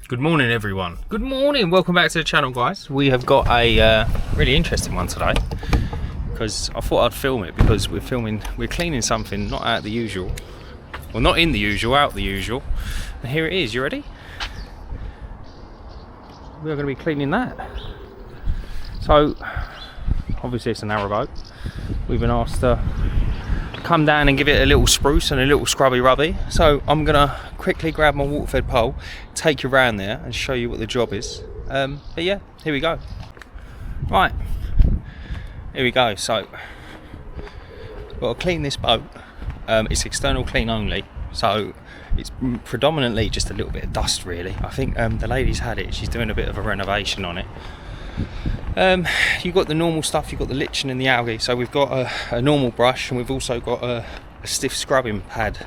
Good morning everyone. Good morning, welcome back to the channel guys. We have got a really interesting one today because I thought I'd film it because we're cleaning something not out the usual. Well, not in the usual, out the usual. And here it is, you ready? We are going to be cleaning that. So, obviously it's a narrowboat. We've been asked to come down and give it a little spruce and a little scrubby rubby. So I'm gonna quickly grab my water fed pole, take you around there and show you what the job is. But yeah, here we go. Right, here we go. So got to clean this boat. It's external clean only, so it's predominantly just a little bit of dust really. I think the lady's had it, she's doing a bit of a renovation on it. You've got the normal stuff, you've got the lichen and the algae, so we've got a normal brush and we've also got a stiff scrubbing pad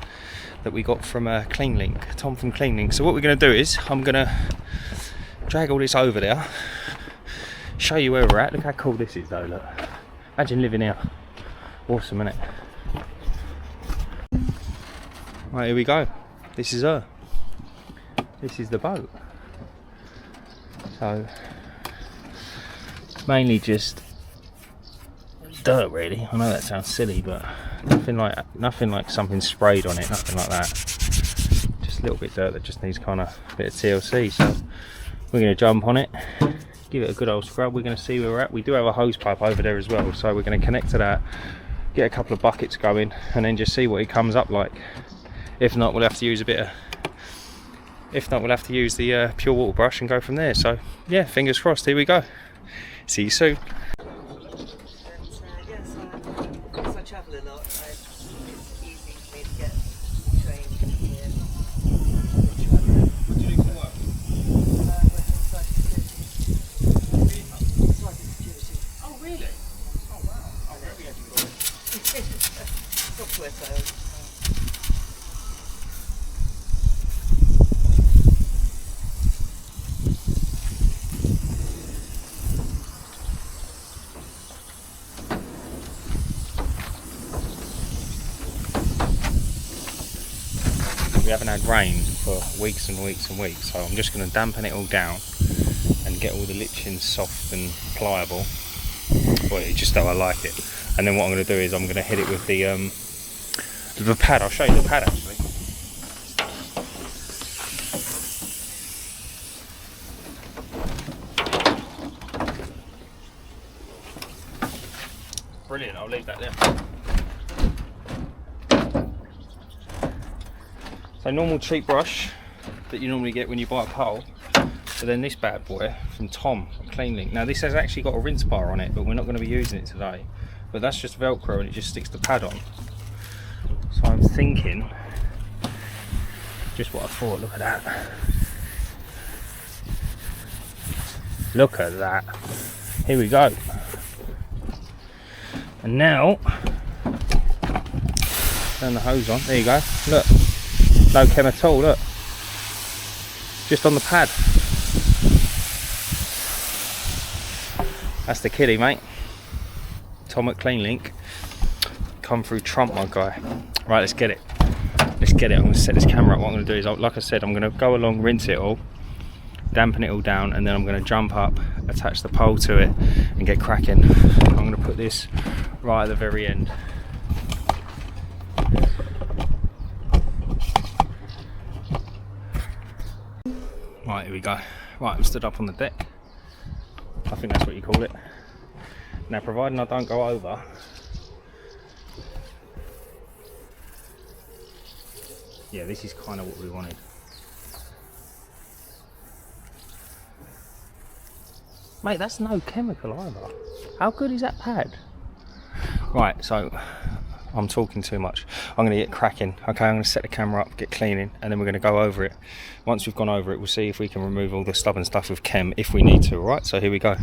that we got from Tom from Clean Link. So what we're going to do is I'm going to drag all this over there, show you where we're at. Look how cool this is though, look. Imagine living here. Awesome, isn't it? Right, here we go. This is her. This is the boat. So mainly just dirt really. I know that sounds silly, but nothing like something sprayed on it, nothing like that. Just a little bit of dirt that just needs kind of a bit of TLC. So we're going to jump on it, give it a good old scrub. We're going to see where we're at. We do have a hose pipe over there as well, so we're going to connect to that, get a couple of buckets going and then just see what it comes up like. If not, we'll have to use the pure water brush and go from there. So yeah, fingers crossed, here we go. See you soon. Yes, because I travel a lot, it's easy for me to get trained here. What do you do for work? Cybersecurity. Oh really? Oh wow. Oh, very educated. Software sales. We haven't had rain for weeks and weeks and weeks, so I'm just going to dampen it all down and get all the lichen soft and pliable. Well, it's just how I like it. And then what I'm going to do is I'm going to hit it with the pad. I'll show you the pad actually. Brilliant, I'll leave that there. So normal cheap brush that you normally get when you buy a pole, but then this bad boy from Tom from Clean Link. Now this has actually got a rinse bar on it, but we're not going to be using it today. But that's just Velcro and it just sticks the pad on. So I'm thinking, just what I thought, look at that. Look at that. Here we go. And now, turn the hose on, there you go, look. No chem at all, look. Just on the pad. That's the kiddie, mate. Tom at Clean Link. Come through Trump, my guy. Right, let's get it. Let's get it. I'm going to set this camera up. What I'm going to do is, like I said, I'm going to go along, rinse it all, dampen it all down, and then I'm going to jump up, attach the pole to it, and get cracking. I'm going to put this right at the very end. Right, here we go. Right, I'm stood up on the deck. I think that's what you call it. Now, providing I don't go over, yeah, this is kind of what we wanted. Mate, that's no chemical either. How good is that pad? Right, so I'm talking too much. I'm going to get cracking. Okay, I'm going to set the camera up, get cleaning, and then we're going to go over it. Once we've gone over it, we'll see if we can remove all the stubborn stuff with chem if we need to. Alright, so here we go.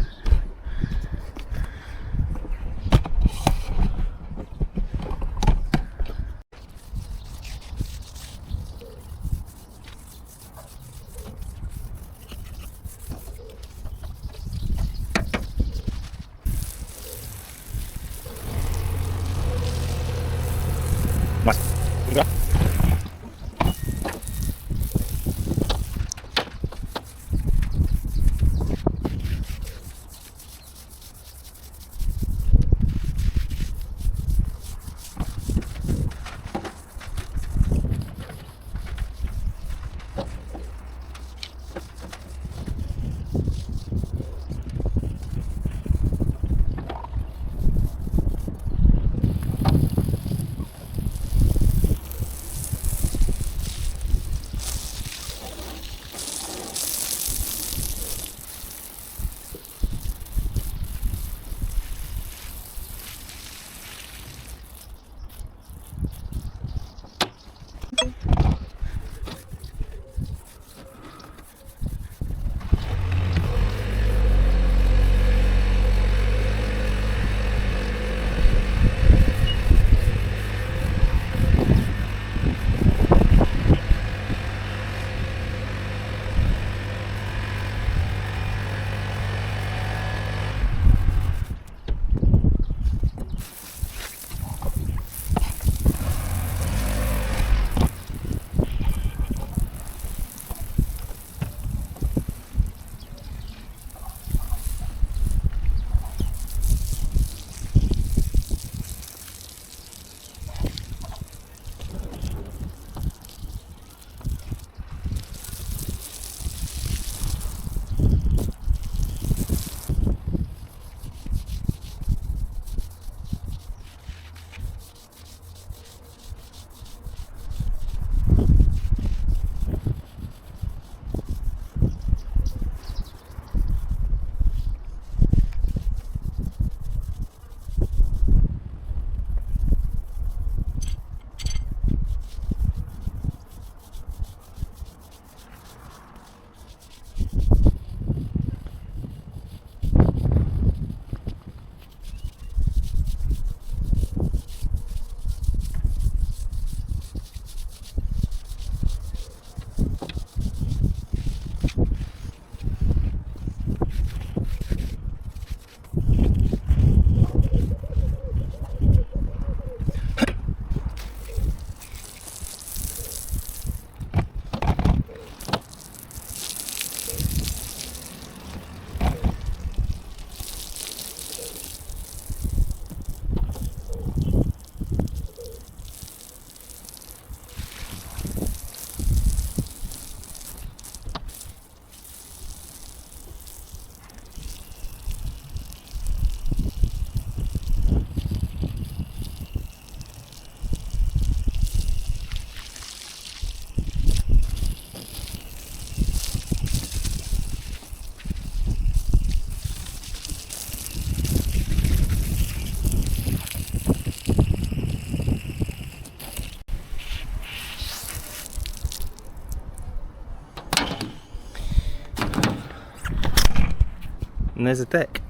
and there's a deck.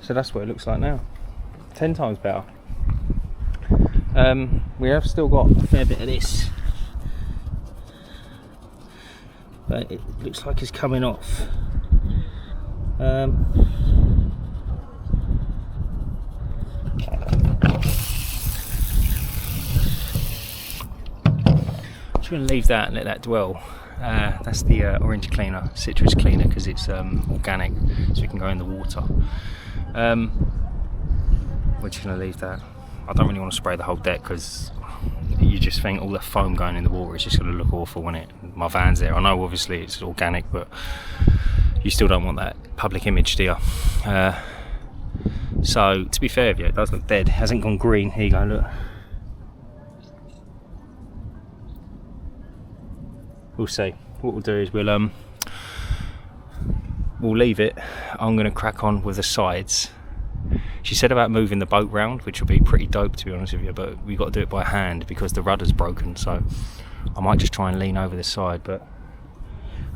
So that's what it looks like now. 10 times better. We have still got a fair bit of this, but it looks like it's coming off. Just going to leave that and let that dwell. That's the orange cleaner, citrus cleaner, because it's organic, so it can go in the water. We're just going to leave that. I don't really want to spray the whole deck because you just think all the foam going in the water is just going to look awful, won't it? My van's there. I know obviously it's organic, but you still don't want that public image, do you? So to be fair with you, it does look dead. It hasn't gone green. Here you go, look. We'll see. What we'll do is we'll leave it. I'm going to crack on with the sides. She said about moving the boat round, which will be pretty dope to be honest with you, but we've got to do it by hand because the rudder's broken, so I might just try and lean over the side, but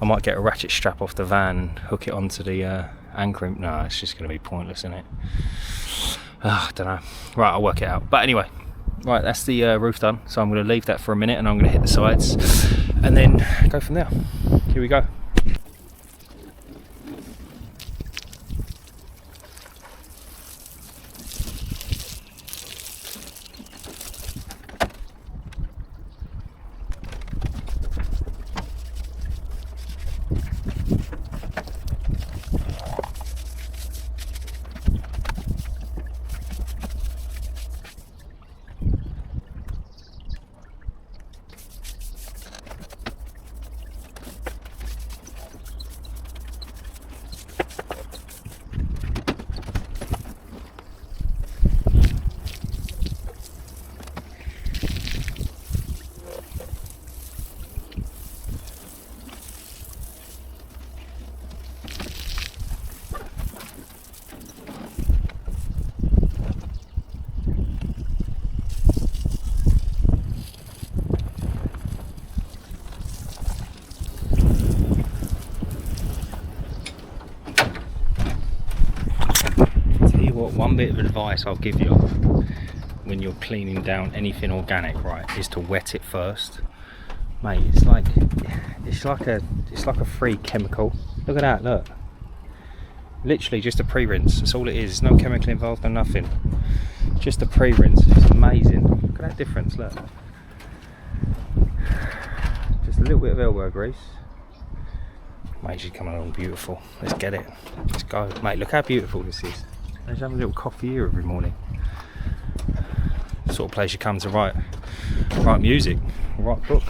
I might get a ratchet strap off the van and hook it onto the anchoring. No, it's just going to be pointless, isn't it? I don't know. Right, I'll work it out. But anyway, right, that's the roof done, so I'm going to leave that for a minute and I'm going to hit the sides and then go from there. Here we go. One bit of advice I'll give you when you're cleaning down anything organic, right, is to wet it first, mate. It's like a free chemical. Look at that, look, literally just a pre-rinse. That's all it is. There's no chemical involved, no nothing, just a pre-rinse. It's amazing. Look at that difference, look, just a little bit of elbow grease, mate. She's coming along beautiful. Let's get it, let's go, mate. Look how beautiful this is. I just have a little coffee here every morning. The sort of place you come to write music, write book.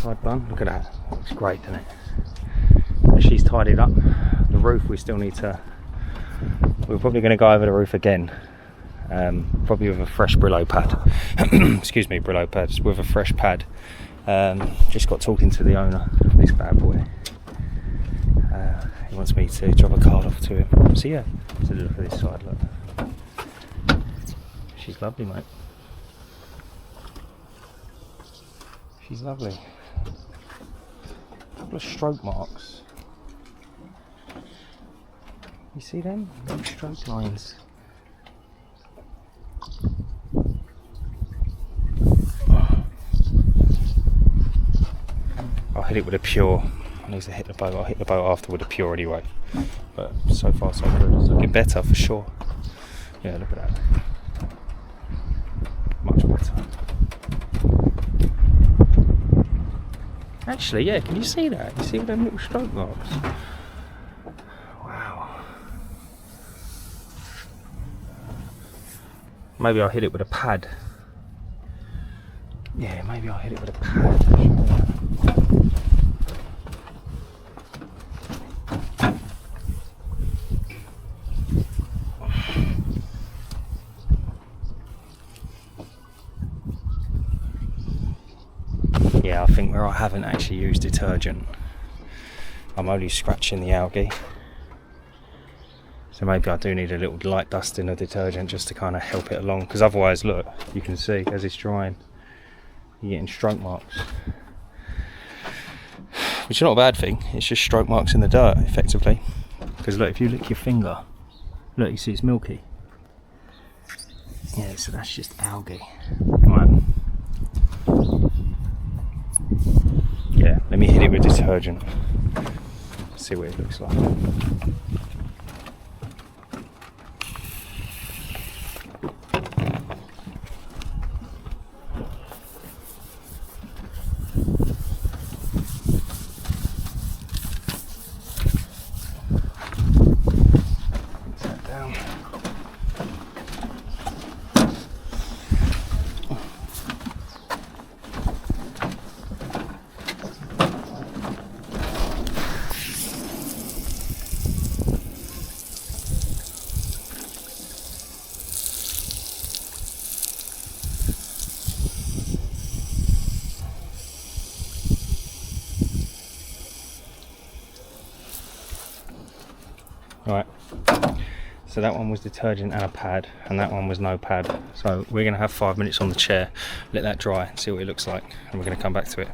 outside bun. Look at that. Looks great, doesn't it? And she's tidied up. The roof we still need to... We're probably going to go over the roof again. Probably with a fresh Brillo pad. Excuse me, Brillo pads. With a fresh pad. Just got talking to the owner of this bad boy. He wants me to drop a card off to him. So yeah, let's have a look at this side, look. She's lovely, mate. She's lovely. A couple of stroke marks. You see them? Little stroke lines. I'll hit it with a pure. I need to hit the boat. I'll hit the boat after with a pure anyway. But so far so good. It's looking better for sure. Yeah, look at that. Much better. Actually, yeah, can you see that? You see all them little stroke marks? Wow. Maybe I'll hit it with a pad. Yeah, maybe I'll hit it with a pad. Yeah, I think where I haven't actually used detergent, I'm only scratching the algae. So maybe I do need a little light dusting of detergent just to kind of help it along. Because otherwise, look, you can see as it's drying, you're getting stroke marks. Which is not a bad thing, it's just stroke marks in the dirt, effectively. Because look, if you lick your finger, look, you see it's milky. Yeah, so that's just algae. Right. Yeah, let me hit it with detergent. See what it looks like. Put that down. Right, so that one was detergent and a pad, and that one was no pad. So we're going to have 5 minutes on the chair, let that dry and see what it looks like, and we're going to come back to it.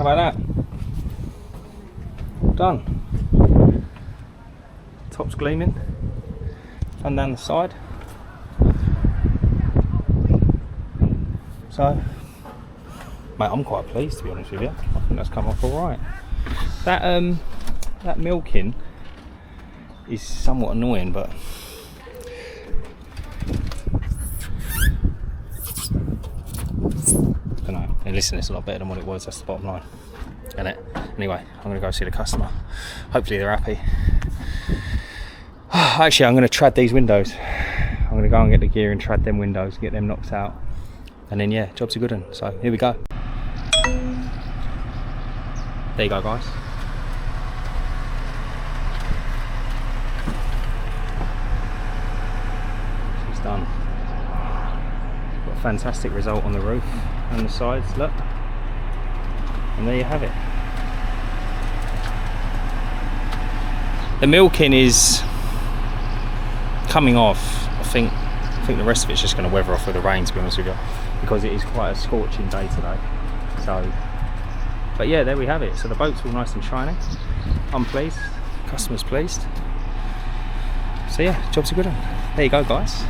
How about that? Done. Top's gleaming. And down the side. So, mate, I'm quite pleased, to be honest with you. I think that's come off alright. That milking is somewhat annoying, but I don't know. And listen, it's a lot better than what it was. That's the bottom line, isn't it? Anyway, I'm going to go see the customer. Hopefully they're happy. Actually, I'm going to trad these windows. I'm going to go and get the gear and trad them windows, get them knocked out, and then yeah, job's a good one. So here we go. There you go, guys. She's done. Got a fantastic result on the roof and the sides, look. And there you have it. The milking is coming off. I think the rest of it's just going to weather off with the rain, to be honest with you, because it is quite a scorching day today. So, but yeah, there we have it. So the boat's all nice and shiny. I'm pleased. Customer's pleased. So yeah, job's a good one. There you go, guys.